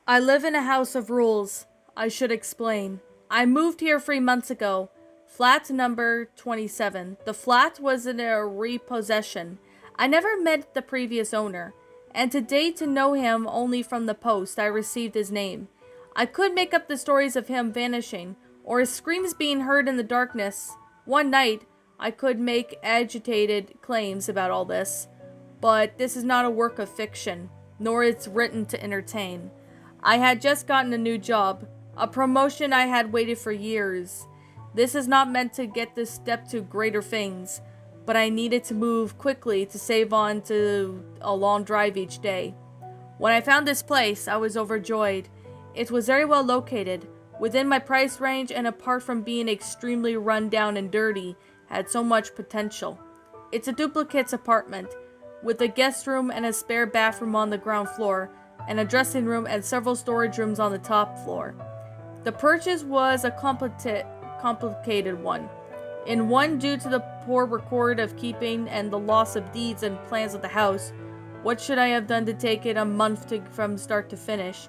I live in a house of rules. I should explain. I moved here 3 months ago. Flat number 27. The flat was in a repossession. I never met the previous owner, and today to know him only from the post I received his name. I could make up the stories of him vanishing, or his screams being heard in the darkness. One night, I could make agitated claims about all this. But this is not a work of fiction, nor it's written to entertain. I had just gotten a new job, a promotion I had waited for years. This is not meant to get this step to greater things, but I needed to move quickly to save on to a long drive each day. When I found this place, I was overjoyed. It was very well located, within my price range, and apart from being extremely run down and dirty, had so much potential. It's a duplicate apartment, with a guest room and a spare bathroom on the ground floor, and a dressing room and several storage rooms on the top floor. The purchase was a complicated one. In one, due to the poor record of keeping and the loss of deeds and plans of the house. What should I have done to take it a month from start to finish?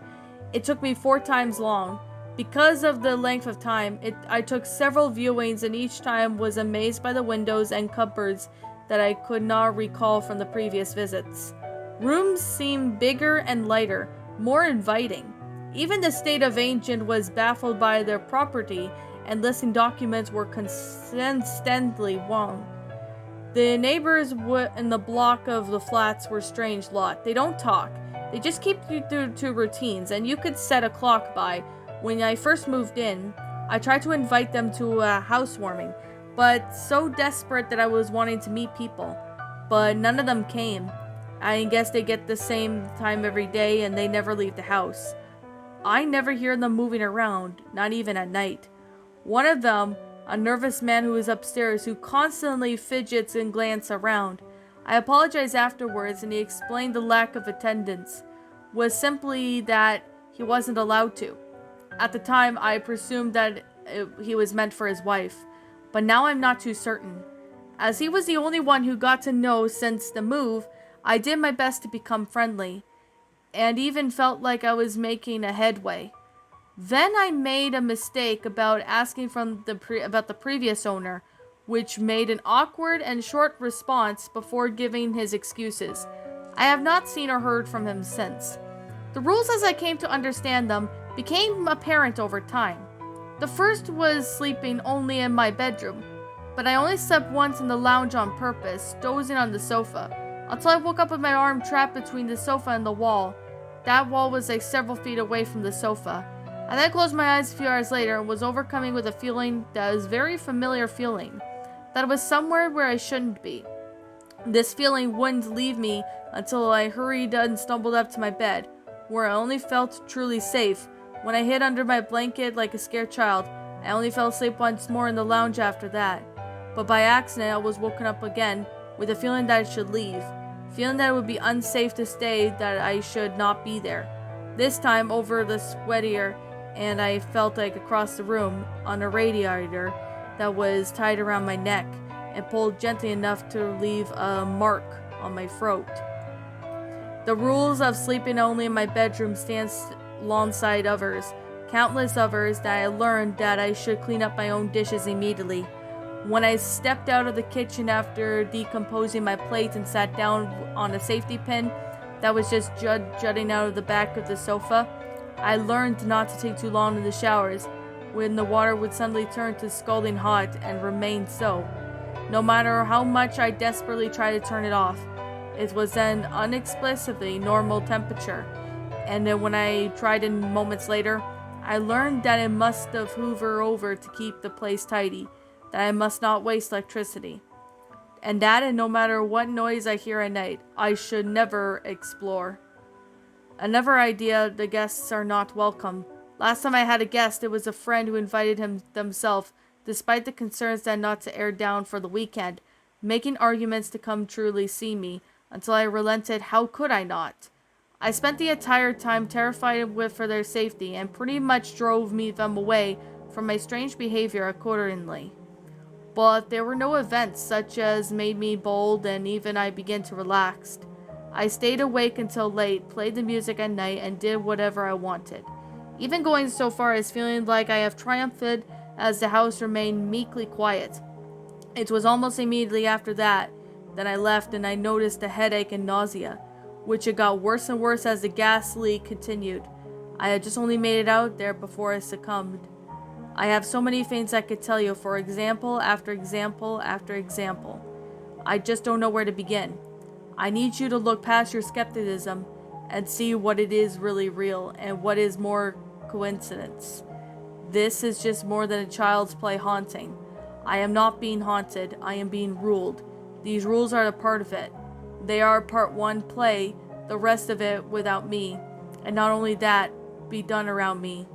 It took me 4 times long. Because of the length of time, I took several viewings, and each time was amazed by the windows and cupboards that I could not recall from the previous visits. Rooms seemed bigger and lighter, more inviting. Even the state of agent was baffled by their property, and listing documents were consistently wrong. The neighbors in the block of the flats were a strange lot. They don't talk. They just keep you to routines, and you could set a clock by. When I first moved in, I tried to invite them to a housewarming, but so desperate that I was wanting to meet people. But none of them came. I guess they get the same time every day and they never leave the house. I never hear them moving around, not even at night. One of them, a nervous man who is upstairs, who constantly fidgets and glances around. I apologized afterwards, and he explained the lack of attendance was simply that he wasn't allowed to. At the time, I presumed that he was meant for his wife, but now I'm not too certain. As he was the only one who got to know since the move, I did my best to become friendly, and even felt like I was making a headway. Then I made a mistake about asking about the previous owner, which made an awkward and short response before giving his excuses. I have not seen or heard from him since. The rules as I came to understand them became apparent over time. The first was sleeping only in my bedroom, but I only slept once in the lounge on purpose, dozing on the sofa, until I woke up with my arm trapped between the sofa and the wall. That wall was like several feet away from the sofa. I then closed my eyes a few hours later and was overcome with a feeling that was a very familiar feeling, that I was somewhere where I shouldn't be. This feeling wouldn't leave me until I hurried and stumbled up to my bed, where I only felt truly safe. When I hid under my blanket like a scared child, I only fell asleep once more in the lounge after that. But by accident, I was woken up again with a feeling that I should leave, feeling that it would be unsafe to stay, that I should not be there. This time over the sweatier, and I felt like across the room on a radiator that was tied around my neck and pulled gently enough to leave a mark on my throat. The rules of sleeping only in my bedroom stands alongside others, countless others, that I learned that I should clean up my own dishes immediately. When I stepped out of the kitchen after decomposing my plate and sat down on a safety pin that was just jutting out of the back of the sofa, I learned not to take too long in the showers, when the water would suddenly turn to scalding hot and remain so. No matter how much I desperately tried to turn it off, it was an unexplicably normal temperature. And then when I tried it moments later, I learned that I must have hoovered over to keep the place tidy, that I must not waste electricity, and that no matter what noise I hear at night, I should never explore. Another idea: the guests are not welcome. Last time I had a guest, it was a friend who invited themselves, despite the concerns that not to air down for the weekend, making arguments to come truly see me, until I relented. How could I not? I spent the entire time terrified for their safety, and pretty much drove them away from my strange behavior accordingly. But there were no events such as made me bold, and even I began to relax. I stayed awake until late, played the music at night, and did whatever I wanted. Even going so far as feeling like I have triumphed as the house remained meekly quiet. It was almost immediately after that I left and I noticed a headache and nausea, which it got worse and worse as the gas leak continued. I had just only made it out there before I succumbed. I have so many things I could tell you, for example after example after example. I just don't know where to begin. I need you to look past your skepticism and see what it is really real and what is more coincidence. This is just more than a child's play haunting. I am not being haunted, I am being ruled. These rules are a part of it. They are part one play, the rest of it without me. And not only that, be done around me.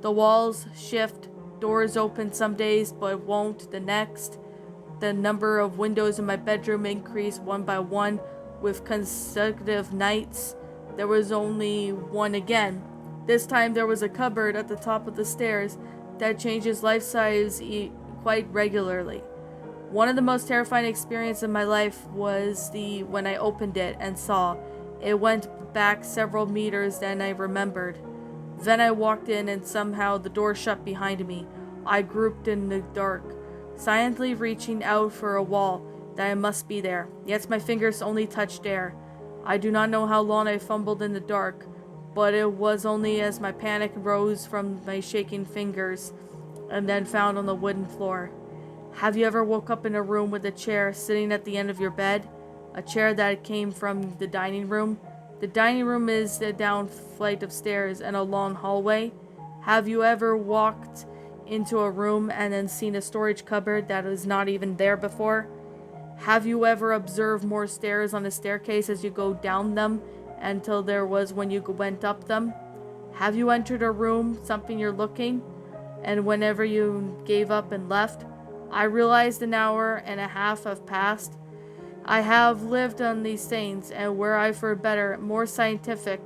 The walls shift, doors open some days but won't the next. The number of windows in my bedroom increase one by one with consecutive nights. There was only one again. This time there was a cupboard at the top of the stairs that changes life size quite regularly. One of the most terrifying experiences in my life was when I opened it and saw it went back several meters than I remembered. Then I walked in and somehow the door shut behind me. I groped in the dark, silently reaching out for a wall that I must be there, yet my fingers only touched air. I do not know how long I fumbled in the dark, but it was only as my panic rose from my shaking fingers and then found on the wooden floor. Have you ever woke up in a room with a chair sitting at the end of your bed? A chair that came from the dining room? The dining room is a down flight of stairs and a long hallway. Have you ever walked into a room and then seen a storage cupboard that was not even there before? Have you ever observed more stairs on a staircase as you go down them until there was when you went up them? Have you entered a room, something you're looking, and whenever you gave up and left? I realized an hour and a half have passed. I have lived on these things, and were I for a better, more scientific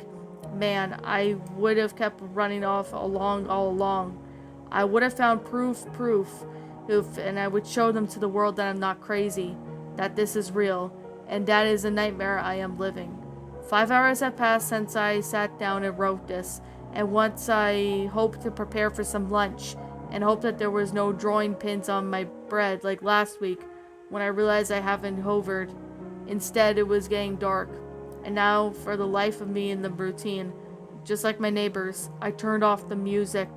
man, I would have kept running off all along. I would have found proof, and I would show them to the world that I'm not crazy, that this is real, and that is a nightmare I am living. 5 hours have passed since I sat down and wrote this, and once I hoped to prepare for some lunch, and hoped that there was no drawing pins on my bread like last week, when I realized I haven't hovered. Instead, it was getting dark, and now, for the life of me in the routine, just like my neighbors, I turned off the music.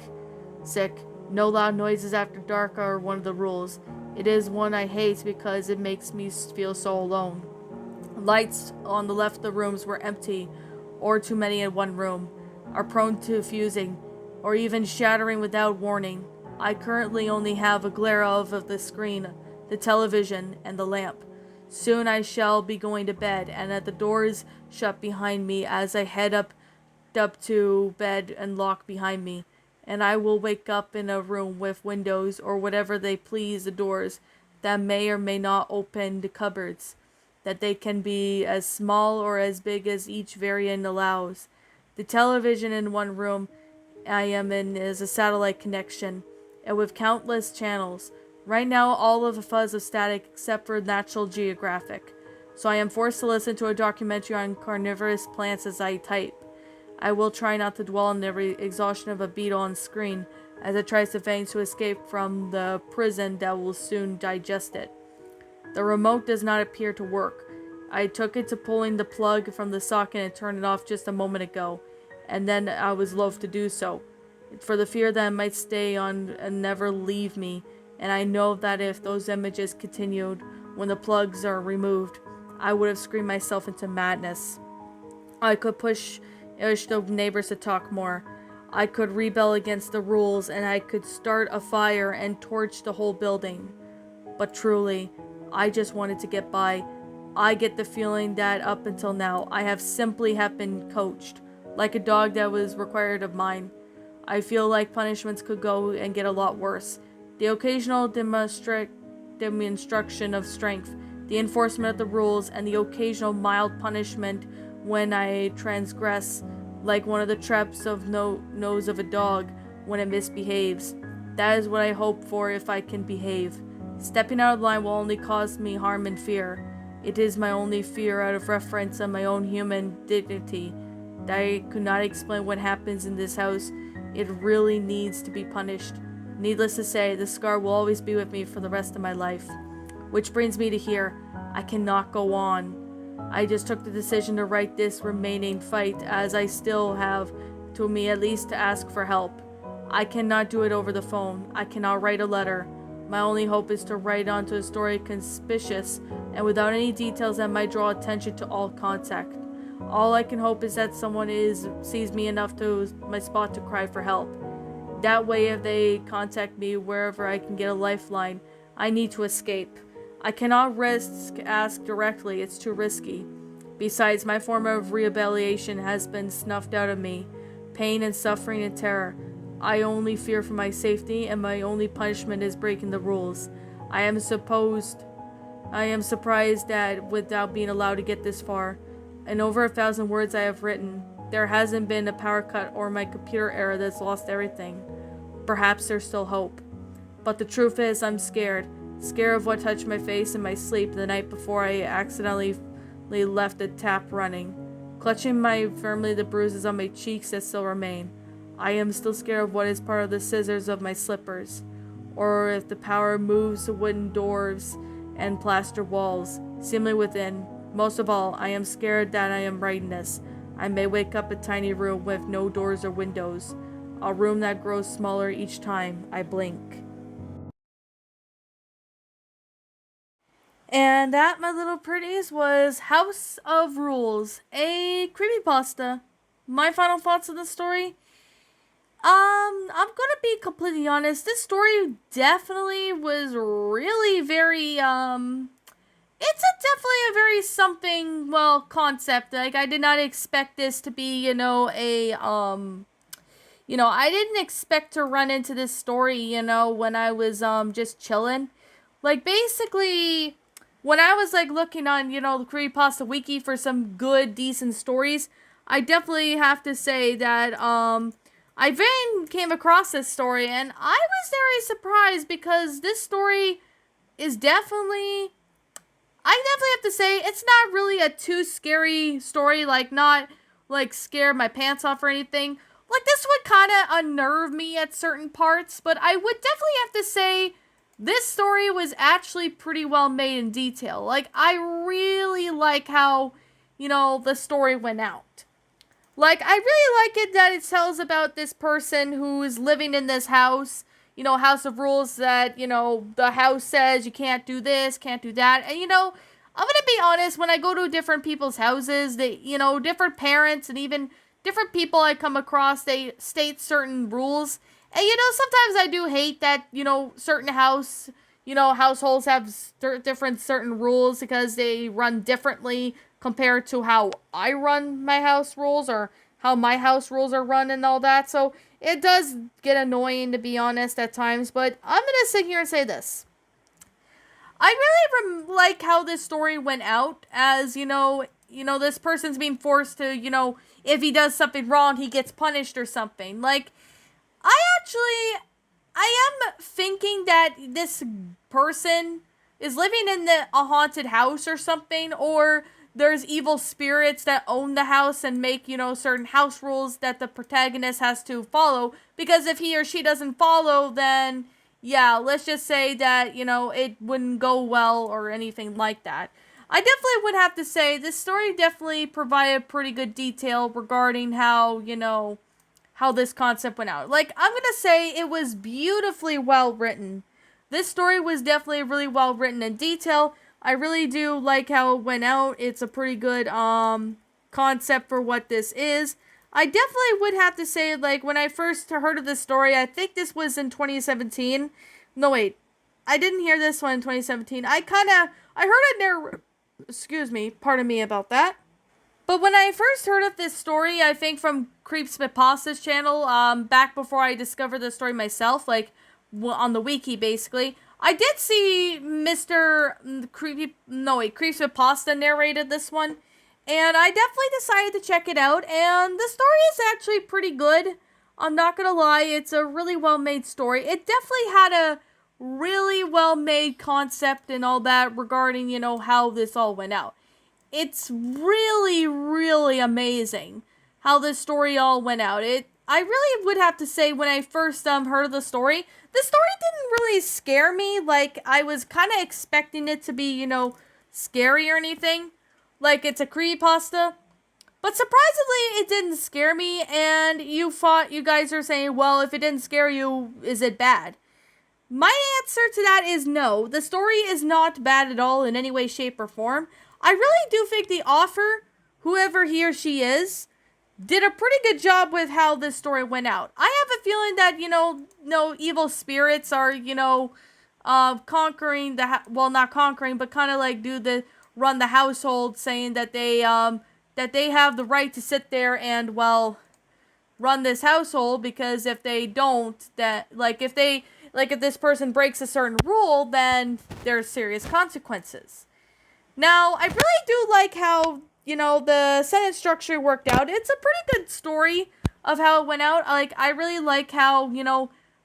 No loud noises after dark are one of the rules. It is one I hate because it makes me feel so alone. Lights on the left of the rooms were empty, or too many in one room, are prone to fusing, or even shattering without warning. I currently only have a glare of the screen, the television, and the lamp. Soon I shall be going to bed, and at the doors shut behind me as I head up to bed and lock behind me. And I will wake up in a room with windows or whatever they please, the doors that may or may not open the cupboards, that they can be as small or as big as each variant allows. The television in one room I am in is a satellite connection, and with countless channels. Right now, all of a fuzz of static except for National Geographic. So I am forced to listen to a documentary on carnivorous plants as I type. I will try not to dwell on the exhaustion of a beetle on screen as it tries to escape from the prison that will soon digest it. The remote does not appear to work. I took it to pulling the plug from the socket and turned it off just a moment ago, and then I was loath to do so, for the fear that it might stay on and never leave me, and I know that if those images continued when the plugs are removed, I would have screamed myself into madness. I could push the neighbors to talk more. I could rebel against the rules, and I could start a fire and torch the whole building. But truly, I just wanted to get by. I get the feeling that up until now, I have simply been coached, like a dog that was required of mine. I feel like punishments could go and get a lot worse. The occasional demonstration of strength, the enforcement of the rules, and the occasional mild punishment when I transgress, like one of the traps of nose of a dog when it misbehaves. That is what I hope for if I can behave. Stepping out of line will only cause me harm and fear. It is my only fear out of reference on my own human dignity that I could not explain what happens in this house. It really needs to be punished. Needless to say, the scar will always be with me for the rest of my life. Which brings me to here. I cannot go on. I just took the decision to write this remaining fight, as I still have to me at least to ask for help. I cannot do it over the phone. I cannot write a letter. My only hope is to write onto a story conspicuous and without any details that might draw attention to all contact. All I can hope is that someone sees me enough to my spot to cry for help. That way, if they contact me wherever I can get a lifeline, I need to escape. I cannot ask directly, it's too risky. Besides, my form of rehabilitation has been snuffed out of me. Pain and suffering and terror. I only fear for my safety, and my only punishment is breaking the rules. I am surprised that without being allowed to get this far. In over 1,000 words I have written, there hasn't been a power cut or my computer error that's lost everything. Perhaps there's still hope. But the truth is, I'm scared. Scared of what touched my face in my sleep the night before I accidentally left the tap running. Clutching firmly the bruises on my cheeks that still remain. I am still scared of what is part of the scissors of my slippers. Or if the power moves the wooden doors and plaster walls, seemingly within. Most of all, I am scared that I am writing this. I may wake up a tiny room with no doors or windows. A room that grows smaller each time I blink. And that, my little pretties, was House of Rules, a creepypasta. My final thoughts on the story? I'm gonna be completely honest. This story definitely was really very, it's definitely a very something, concept. Like, I did not expect this to be, I didn't expect to run into this story, when I was, just chilling. Like, basically, when I was, looking on, the Creepypasta Wiki for some good, decent stories, I definitely have to say that, I then came across this story, and I was very surprised because this story is definitely, I definitely have to say, it's not really a too scary story, not, scare my pants off or anything. This would kind of unnerve me at certain parts, but I would definitely have to say, this story was actually pretty well made in detail. I really like how, the story went out. I really like it that it tells about this person who is living in this house, House of Rules that, the house says you can't do this, can't do that. And, I'm going to be honest, when I go to different people's houses, they, different parents and even different people I come across, they state certain rules. And, sometimes I do hate that, certain households have different certain rules because they run differently compared to how I run my house rules or how my house rules are run and all that. So it does get annoying, to be honest, at times. But I'm going to sit here and say this. I really like how this story went out as, this person's being forced to, if he does something wrong, he gets punished or something. I am thinking that this person is living in a haunted house or something, or there's evil spirits that own the house and make, certain house rules that the protagonist has to follow, because if he or she doesn't follow, then, yeah, let's just say that, it wouldn't go well or anything like that. I definitely would have to say this story definitely provided pretty good detail regarding how, how this concept went out. I'm gonna say it was beautifully well written. This story was definitely really well written in detail. I really do like how it went out. It's a pretty good concept for what this is. I definitely would have to say, when I first heard of this story, I think this was in 2017. No, wait. I didn't hear this one in 2017. I heard it there. Excuse me. Pardon me about that. But when I first heard of this story, I think from Creepypasta's channel, back before I discovered the story myself, on the wiki, basically, I did see Creepypasta narrated this one, and I definitely decided to check it out, and the story is actually pretty good. I'm not gonna lie, it's a really well-made story. It definitely had a really well made concept and all that regarding, how this all went out. It's really, really amazing how this story all went out. I really would have to say when I first heard of the story didn't really scare me. Like, I was kind of expecting it to be, scary or anything. Like, it's a creepypasta. But surprisingly, it didn't scare me, and you guys are saying, well, if it didn't scare you, is it bad? My answer to that is no. The story is not bad at all in any way, shape, or form. I really do think the author, whoever he or she is, did a pretty good job with how this story went out. I have a feeling that, no evil spirits are, conquering not conquering, but kind of like run the household, saying that they have the right to sit there and, well, run this household, because if they don't, if this person breaks a certain rule, then there's serious consequences. Now, I really do like how, the sentence structure worked out. It's a pretty good story of how it went out. I really like how,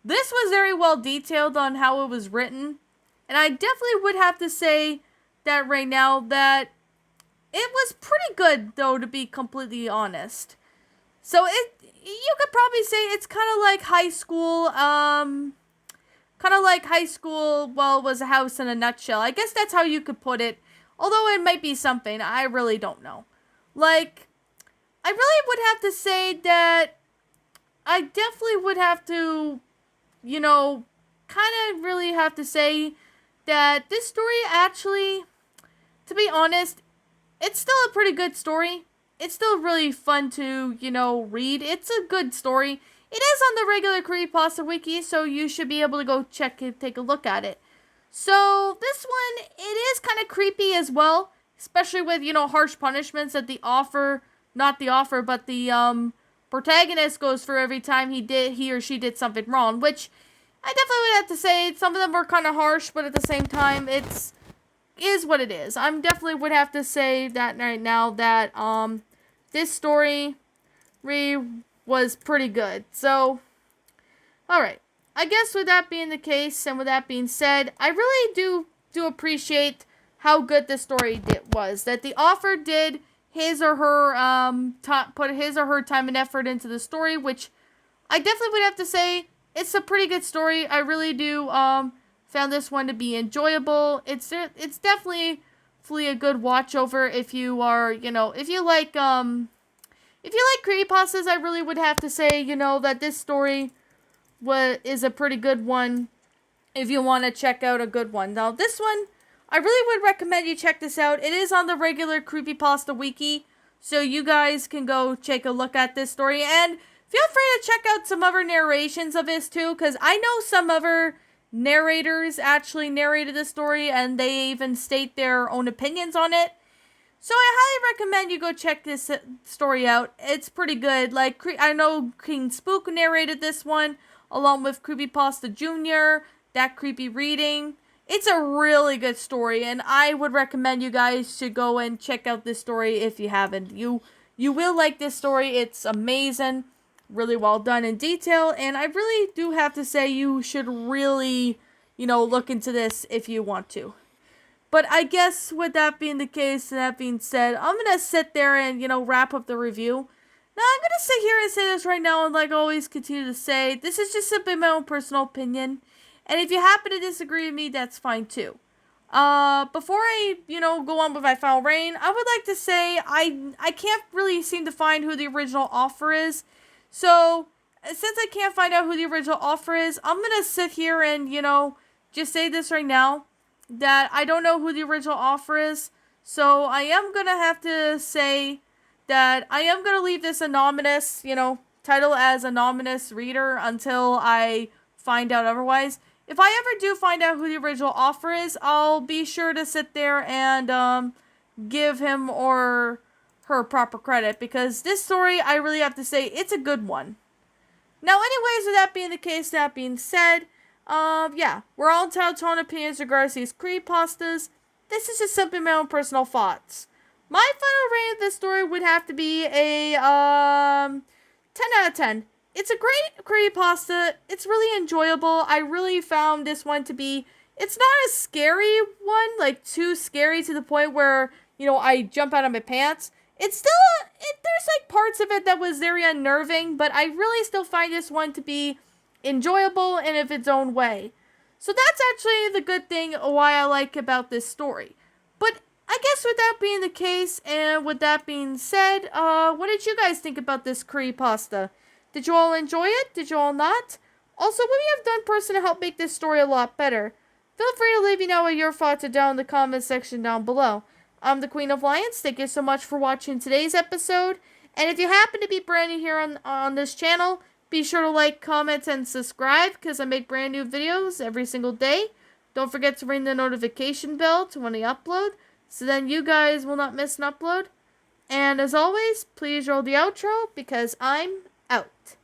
this was very well detailed on how it was written. And I definitely would have to say that right now that it was pretty good, though, to be completely honest. So you could probably say it's kind of like high school, well, it was a house in a nutshell. I guess that's how you could put it. Although it might be something, I really don't know. Like, I really would have to say that I definitely would have to, kind of really have to say that this story actually, to be honest, it's still a pretty good story. It's still really fun to, read. It's a good story. It is on the regular Creepypasta Wiki, so you should be able to go check it, take a look at it. So, this one, it is kind of creepy as well, especially with, harsh punishments that but the protagonist goes through every time he or she did something wrong, which I definitely would have to say some of them were kind of harsh, but at the same time, is what it is. I definitely would have to say that right now that, this story really was pretty good. So, alright. I guess with that being the case, and with that being said, I really do appreciate how good this story was. That the author did his or her, put his or her time and effort into the story, which I definitely would have to say, it's a pretty good story. I really do, found this one to be enjoyable. It's definitely a good watch over if you are, if you like creepypastas. I really would have to say, that this story is a pretty good one if you want to check out a good one. Now, this one, I really would recommend you check this out. It is on the regular Creepypasta Wiki, so you guys can go take a look at this story, and feel free to check out some other narrations of this too, because I know some other narrators actually narrated this story, and they even state their own opinions on it. So I highly recommend you go check this story out. It's pretty good. Like, I know King Spook narrated this one, along with Creepypasta Jr., That Creepy Reading. It's a really good story, and I would recommend you guys to go and check out this story if you haven't. You will like this story. It's amazing, really well done in detail, and I really do have to say you should really, look into this if you want to. But I guess with that being the case, and that being said, I'm going to sit there and, wrap up the review. Now, I'm going to sit here and say this right now, and like always continue to say, this is just simply my own personal opinion. And if you happen to disagree with me, that's fine too. Before I, go on with my final reign, I would like to say I can't really seem to find who the original author is. So, since I can't find out who the original author is, I'm going to sit here and, just say this right now, that I don't know who the original author is. So, I am going to have to say that I am going to leave this anonymous, title as anonymous reader until I find out otherwise. If I ever do find out who the original author is, I'll be sure to sit there and give him or her proper credit, because this story, I really have to say, it's a good one. Now, anyways, with that being the case, that being said, yeah, we're all entitled to our own opinions regarding these creepypastas. This is just simply my own personal thoughts. My final rating of this story would have to be a 10 out of 10. it's a great creepypasta. It's really enjoyable. I really found this one to be, it's not a scary one, like too scary to the point where, I jump out of my pants. It's still, there's like parts of it that was very unnerving, but I really still find this one to be enjoyable and of its own way. So that's actually the good thing why I like about this story. But I guess with that being the case, and with that being said, what did you guys think about this creepypasta? Did you all enjoy it? Did you all not? Also, what would you have done person to help make this story a lot better? Feel free to leave me know what your thoughts are down in the comment section down below. I'm the Queen of Lions. Thank you so much for watching today's episode. And if you happen to be brand new here on this channel, be sure to like, comment, and subscribe because I make brand new videos every single day. Don't forget to ring the notification bell to when I upload, so then you guys will not miss an upload. And as always, please roll the outro because I'm out.